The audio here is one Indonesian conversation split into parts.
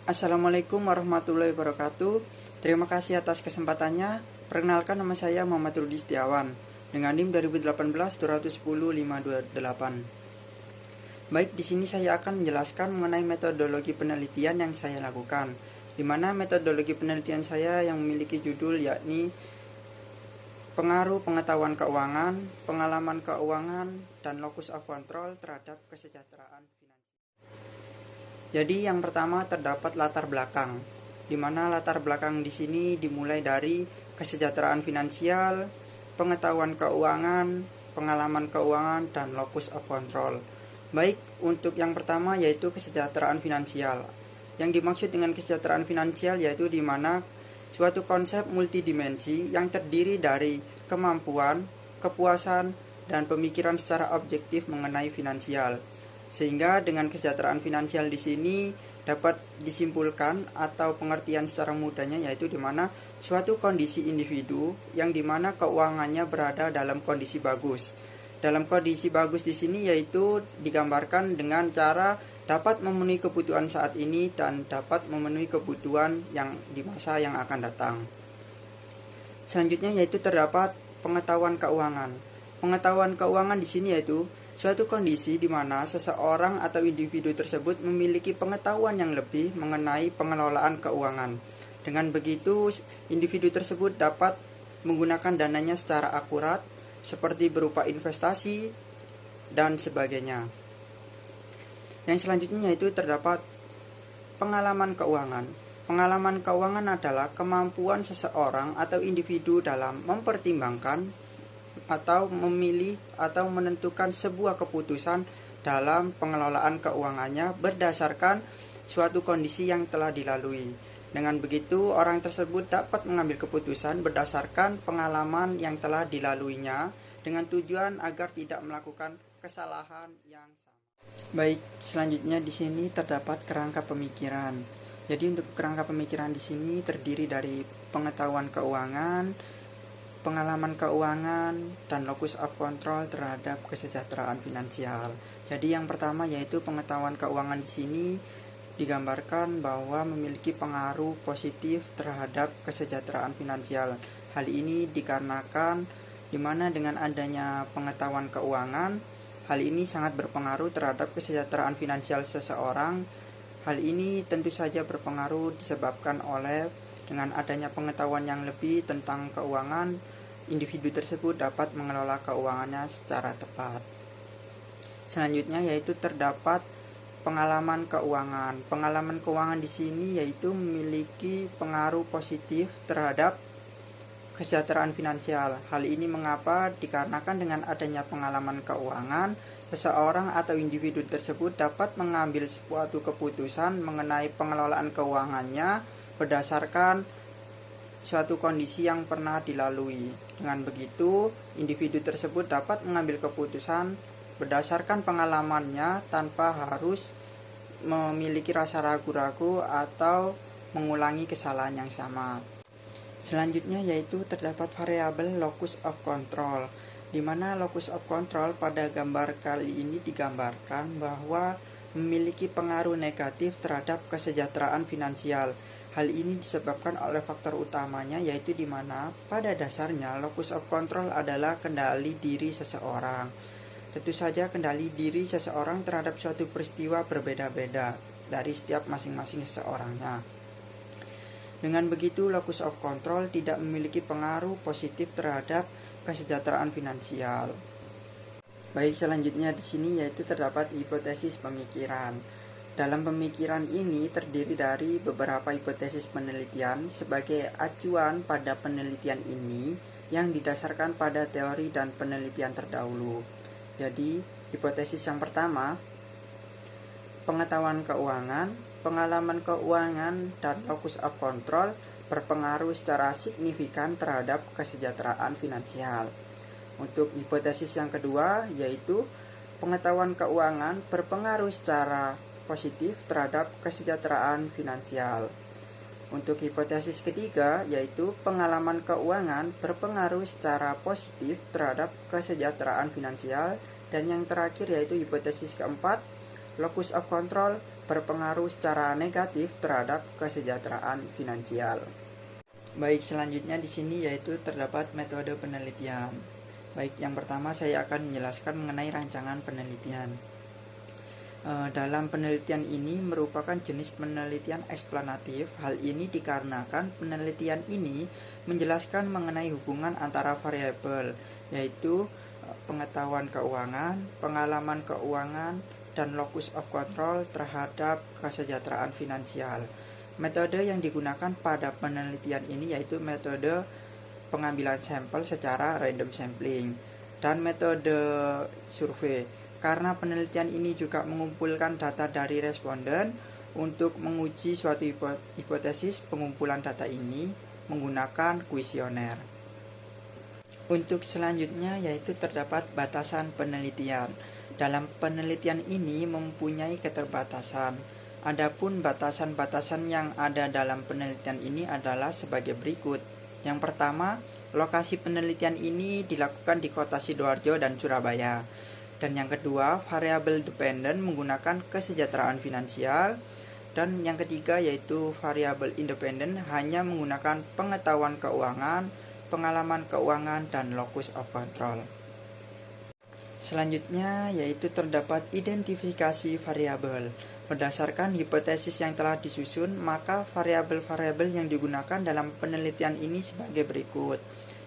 Assalamualaikum warahmatullahi wabarakatuh. Terima kasih atas kesempatannya. Perkenalkan, nama saya Muhammad Rudi Setiawan dengan NIM 2018-210-528. Baik, di sini saya akan menjelaskan mengenai metodologi penelitian yang saya lakukan, di mana metodologi penelitian saya yang memiliki judul yakni pengaruh pengetahuan keuangan, pengalaman keuangan, dan locus of control terhadap kesejahteraan finansial. Jadi yang pertama terdapat latar belakang, di mana latar belakang di sini dimulai dari kesejahteraan finansial, pengetahuan keuangan, pengalaman keuangan, dan locus of control. Baik, untuk yang pertama yaitu kesejahteraan finansial. Yang dimaksud dengan kesejahteraan finansial yaitu di mana suatu konsep multidimensi yang terdiri dari kemampuan, kepuasan, dan pemikiran secara objektif mengenai finansial. Sehingga dengan kesejahteraan finansial di sini dapat disimpulkan atau pengertian secara mudahnya yaitu di mana suatu kondisi individu yang dimana keuangannya berada dalam kondisi bagus. Dalam kondisi bagus di sini yaitu digambarkan dengan cara dapat memenuhi kebutuhan saat ini dan dapat memenuhi kebutuhan yang di masa yang akan datang. Selanjutnya yaitu terdapat pengetahuan keuangan. Pengetahuan keuangan di sini yaitu suatu kondisi di mana seseorang atau individu tersebut memiliki pengetahuan yang lebih mengenai pengelolaan keuangan. Dengan begitu, individu tersebut dapat menggunakan dananya secara akurat, seperti berupa investasi dan sebagainya. Yang selanjutnya yaitu terdapat pengalaman keuangan. Pengalaman keuangan adalah kemampuan seseorang atau individu dalam mempertimbangkan atau memilih atau menentukan sebuah keputusan dalam pengelolaan keuangannya berdasarkan suatu kondisi yang telah dilalui. Dengan begitu, orang tersebut dapat mengambil keputusan berdasarkan pengalaman yang telah dilaluinya dengan tujuan agar tidak melakukan kesalahan yang sama. Baik, selanjutnya di sini terdapat kerangka pemikiran. Jadi untuk kerangka pemikiran di sini terdiri dari pengetahuan keuangan, pengalaman keuangan, dan locus of control terhadap kesejahteraan finansial. Jadi yang pertama yaitu pengetahuan keuangan di sini digambarkan bahwa memiliki pengaruh positif terhadap kesejahteraan finansial. Hal ini dikarenakan di mana dengan adanya pengetahuan keuangan, hal ini sangat berpengaruh terhadap kesejahteraan finansial seseorang. Hal ini tentu saja berpengaruh disebabkan oleh dengan adanya pengetahuan yang lebih tentang keuangan, individu tersebut dapat mengelola keuangannya secara tepat. Selanjutnya yaitu terdapat pengalaman keuangan. Pengalaman keuangan di sini yaitu memiliki pengaruh positif terhadap kesejahteraan finansial. Hal ini mengapa? Dikarenakan dengan adanya pengalaman keuangan, seseorang atau individu tersebut dapat mengambil suatu keputusan mengenai pengelolaan keuangannya berdasarkan suatu kondisi yang pernah dilalui. Dengan begitu, individu tersebut dapat mengambil keputusan berdasarkan pengalamannya tanpa harus memiliki rasa ragu-ragu atau mengulangi kesalahan yang sama. Selanjutnya yaitu terdapat variabel locus of control, di mana locus of control pada gambar kali ini digambarkan bahwa memiliki pengaruh negatif terhadap kesejahteraan finansial. Hal ini disebabkan oleh faktor utamanya yaitu di mana pada dasarnya locus of control adalah kendali diri seseorang. Tentu saja kendali diri seseorang terhadap suatu peristiwa berbeda-beda dari setiap masing-masing seseorangnya. Dengan begitu, locus of control tidak memiliki pengaruh positif terhadap kesejahteraan finansial. Baik, selanjutnya di sini yaitu terdapat hipotesis pemikiran. Dalam pemikiran ini terdiri dari beberapa hipotesis penelitian sebagai acuan pada penelitian ini yang didasarkan pada teori dan penelitian terdahulu. Jadi, hipotesis yang pertama, pengetahuan keuangan, pengalaman keuangan, dan locus of control berpengaruh secara signifikan terhadap kesejahteraan finansial. Untuk hipotesis yang kedua yaitu pengetahuan keuangan berpengaruh secara positif terhadap kesejahteraan finansial. Untuk hipotesis ketiga yaitu pengalaman keuangan berpengaruh secara positif terhadap kesejahteraan finansial. Dan yang terakhir yaitu hipotesis keempat, locus of control berpengaruh secara negatif terhadap kesejahteraan finansial. Baik, selanjutnya di sini yaitu terdapat metode penelitian. Baik, yang pertama saya akan menjelaskan mengenai rancangan penelitian. Dalam penelitian ini merupakan jenis penelitian eksplanatif. Hal ini dikarenakan penelitian ini menjelaskan mengenai hubungan antara variabel, yaitu pengetahuan keuangan, pengalaman keuangan, dan locus of control terhadap kesejahteraan finansial. Metode yang digunakan pada penelitian ini yaitu metode pengambilan sampel secara random sampling dan metode survei. Karena penelitian ini juga mengumpulkan data dari responden untuk menguji suatu hipotesis, pengumpulan data ini menggunakan kuesioner. Untuk selanjutnya yaitu terdapat batasan penelitian. Dalam penelitian ini mempunyai keterbatasan. Adapun batasan-batasan yang ada dalam penelitian ini adalah sebagai berikut. Yang pertama, lokasi penelitian ini dilakukan di kota Sidoarjo dan Surabaya. Dan yang kedua, variabel dependen menggunakan kesejahteraan finansial. Dan yang ketiga yaitu variabel independen hanya menggunakan pengetahuan keuangan, pengalaman keuangan, dan locus of control. Selanjutnya yaitu terdapat identifikasi variabel. Berdasarkan hipotesis yang telah disusun, maka variabel-variabel yang digunakan dalam penelitian ini sebagai berikut.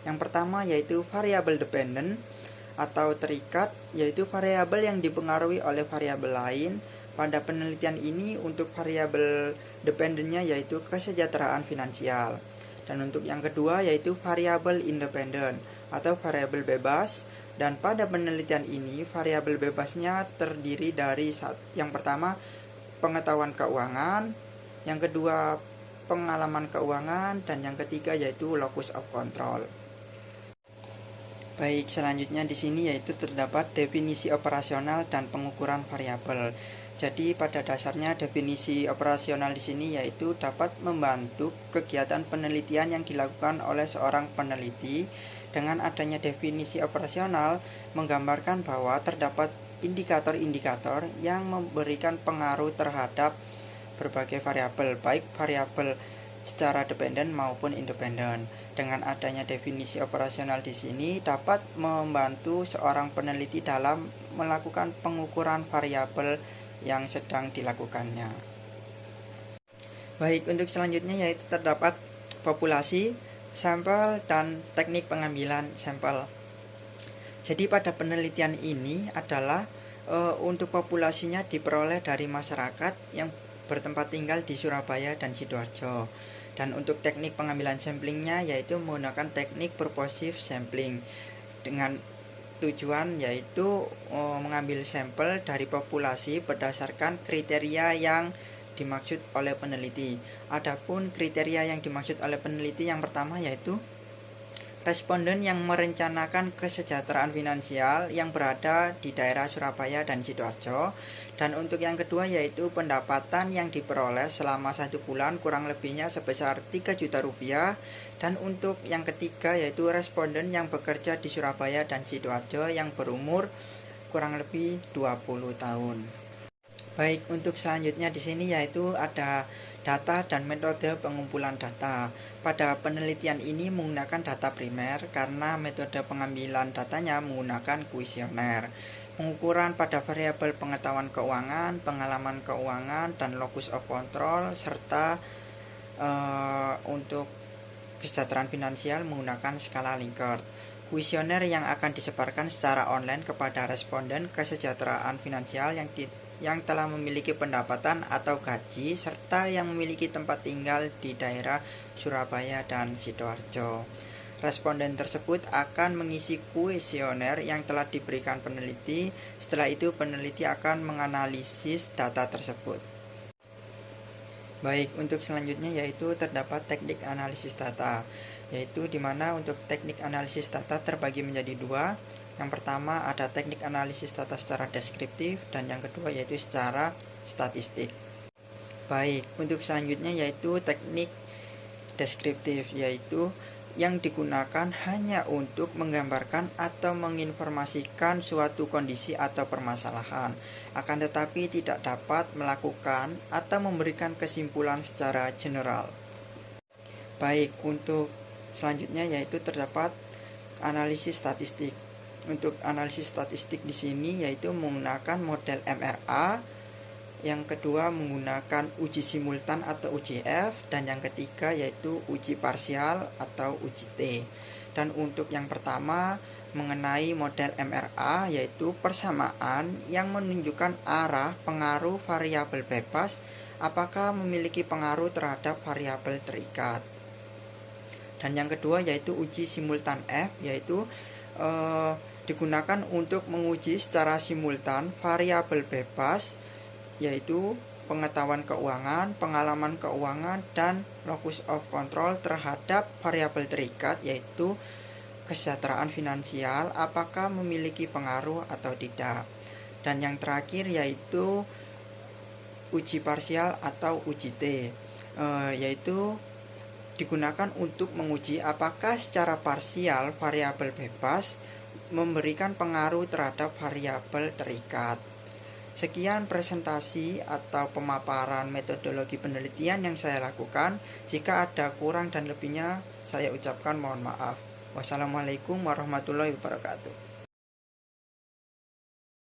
Yang pertama yaitu variabel dependen atau terikat, yaitu variabel yang dipengaruhi oleh variabel lain. Pada penelitian ini untuk variabel dependennya yaitu kesejahteraan finansial. Dan untuk yang kedua yaitu variabel independen atau variabel bebas. Dan pada penelitian ini variabel bebasnya terdiri dari yang pertama pengetahuan keuangan, yang kedua pengalaman keuangan, dan yang ketiga yaitu locus of control. Baik, selanjutnya di sini yaitu terdapat definisi operasional dan pengukuran variabel. Jadi pada dasarnya definisi operasional di sini yaitu dapat membantu kegiatan penelitian yang dilakukan oleh seorang peneliti. Dengan adanya definisi operasional menggambarkan bahwa terdapat indikator-indikator yang memberikan pengaruh terhadap berbagai variabel, baik variabel secara dependen maupun independen. Dengan adanya definisi operasional di sini dapat membantu seorang peneliti dalam melakukan pengukuran variabel yang sedang dilakukannya. Baik, untuk selanjutnya yaitu terdapat populasi, sampel, dan teknik pengambilan sampel. Jadi pada penelitian ini adalah untuk populasinya diperoleh dari masyarakat yang bertempat tinggal di Surabaya dan Sidoarjo. Dan untuk teknik pengambilan samplingnya yaitu menggunakan teknik purposive sampling dengan tujuan yaitu mengambil sampel dari populasi berdasarkan kriteria yang dimaksud oleh peneliti. Adapun kriteria yang dimaksud oleh peneliti yang pertama yaitu responden yang merencanakan kesejahteraan finansial yang berada di daerah Surabaya dan Sidoarjo. Dan untuk yang kedua yaitu pendapatan yang diperoleh selama 1 bulan kurang lebihnya sebesar 3 juta rupiah. Dan untuk yang ketiga yaitu responden yang bekerja di Surabaya dan Sidoarjo yang berumur kurang lebih 20 tahun. Baik, untuk selanjutnya di sini yaitu ada data dan metode pengumpulan data. Pada penelitian ini menggunakan data primer karena metode pengambilan datanya menggunakan kuesioner. Pengukuran pada variabel pengetahuan keuangan, pengalaman keuangan, dan locus of control, serta untuk kesejahteraan finansial menggunakan skala Likert. Kuesioner yang akan disebarkan secara online kepada responden kesejahteraan finansial yang telah memiliki pendapatan atau gaji serta yang memiliki tempat tinggal di daerah Surabaya dan Sidoarjo. Responden tersebut akan mengisi kuesioner yang telah diberikan peneliti. Setelah itu peneliti akan menganalisis data tersebut. Baik, untuk selanjutnya yaitu terdapat teknik analisis data, yaitu dimana untuk teknik analisis data terbagi menjadi 2. Yang pertama ada teknik analisis data secara deskriptif dan yang kedua yaitu secara statistik. Baik, untuk selanjutnya yaitu teknik deskriptif, yaitu yang digunakan hanya untuk menggambarkan atau menginformasikan suatu kondisi atau permasalahan, akan tetapi tidak dapat melakukan atau memberikan kesimpulan secara general. Baik, untuk selanjutnya yaitu terdapat analisis statistik. Untuk analisis statistik di sini yaitu menggunakan model MRA, yang kedua menggunakan uji simultan atau UJF, dan yang ketiga yaitu uji parsial atau uji T. Dan untuk yang pertama mengenai model MRA yaitu persamaan yang menunjukkan arah pengaruh variabel bebas apakah memiliki pengaruh terhadap variabel terikat. Dan yang kedua yaitu uji simultan F, yaitu digunakan untuk menguji secara simultan variabel bebas yaitu pengetahuan keuangan, pengalaman keuangan, dan locus of control terhadap variabel terikat yaitu kesejahteraan finansial apakah memiliki pengaruh atau tidak. Dan yang terakhir yaitu uji parsial atau uji T, yaitu digunakan untuk menguji apakah secara parsial variabel bebas memberikan pengaruh terhadap variabel terikat. Sekian presentasi atau pemaparan metodologi penelitian yang saya lakukan. Jika ada kurang dan lebihnya, saya ucapkan mohon maaf. Wassalamualaikum warahmatullahi wabarakatuh.